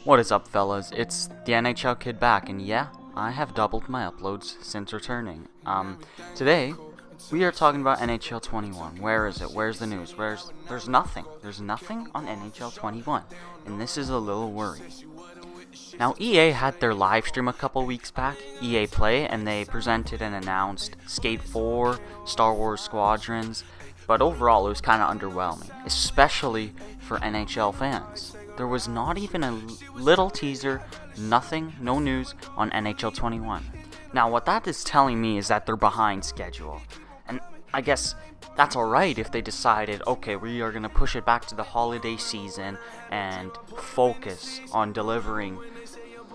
What is up, fellas? It's the NHL Kid back, and yeah, I have doubled my uploads since returning. Today, we are talking about NHL 21. Where is it? Where's the news? There's nothing. There's nothing on NHL 21, and this is a little worrying. Now, EA had their live stream a couple weeks back, EA Play, and they presented and announced Skate 4, Star Wars Squadrons, but overall it was kind of underwhelming, especially for NHL fans. There was not even a little teaser, nothing, no news on NHL 21. Now, what that is telling me is that they're behind schedule. And I guess that's alright if they decided, okay, we are going to push it back to the holiday season and focus on delivering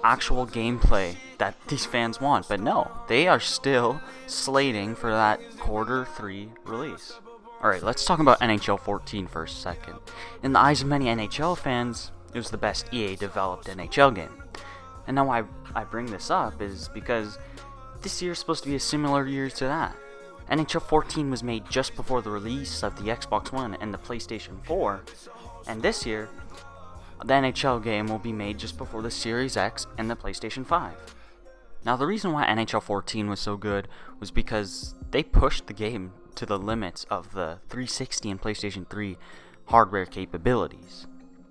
actual gameplay that these fans want. But no, they are still slating for that Q3 release. Alright, let's talk about NHL 14 for a second. In the eyes of many NHL fans, it was the best EA developed NHL game. And now why I bring this up is because this year is supposed to be a similar year to that. NHL 14 was made just before the release of the Xbox One and the PlayStation 4, and this year, the NHL game will be made just before the Series X and the PlayStation 5. Now, the reason why NHL 14 was so good was because they pushed the game to the limits of the 360 and PlayStation 3 hardware capabilities.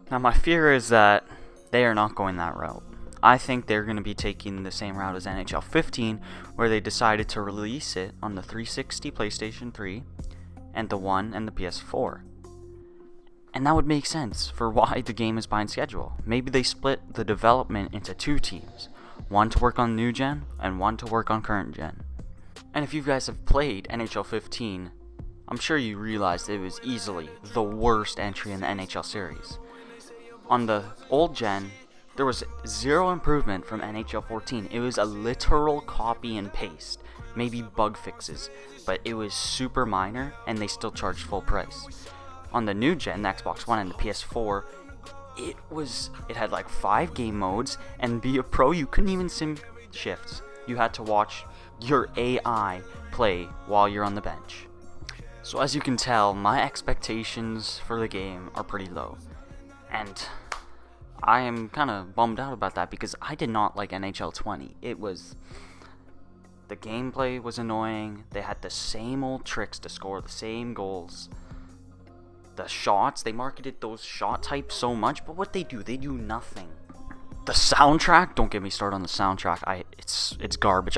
Now, my fear is that they are not going that route. I think they're going to be taking the same route as NHL 15, where they decided to release it on the 360 PlayStation 3 and the One and the PS4. And that would make sense for why the game is behind schedule. Maybe they split the development into two teams, one to work on new gen and one to work on current gen. And if you guys have played NHL 15, I'm sure you realized it was easily the worst entry in the NHL series. On the old gen, there was zero improvement from NHL 14. It was a literal copy and paste, maybe bug fixes, but it was super minor and they still charged full price. On the new gen, the Xbox One and the PS4, it had like 5 game modes, and be a pro, you couldn't even sim shifts. You had to watch your AI play while you're on the bench. So as you can tell, my expectations for the game are pretty low. And I am kind of bummed out about that because I did not like NHL 20. The gameplay was annoying. They had the same old tricks to score the same goals. The shots, they marketed those shot types so much, but what they do nothing. The soundtrack, don't get me started on the soundtrack. It's garbage.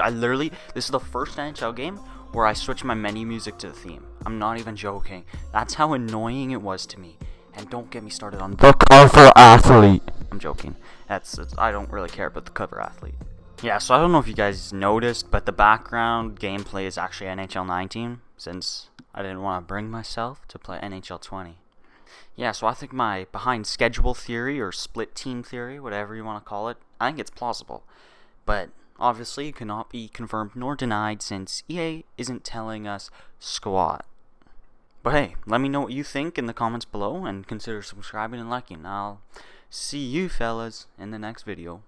This is the first NHL game where I switched my menu music to the theme. I'm not even joking. That's how annoying it was to me. And don't get me started on the cover athlete. I'm joking. I don't really care about the cover athlete. Yeah, so I don't know if you guys noticed, but the background gameplay is actually NHL 19, since I didn't want to bring myself to play NHL 20. Yeah, so I think my behind schedule theory, or split team theory, whatever you want to call it, I think it's plausible. But obviously it cannot be confirmed nor denied since EA isn't telling us squat. But hey, let me know what you think in the comments below and consider subscribing and liking. I'll see you fellas in the next video.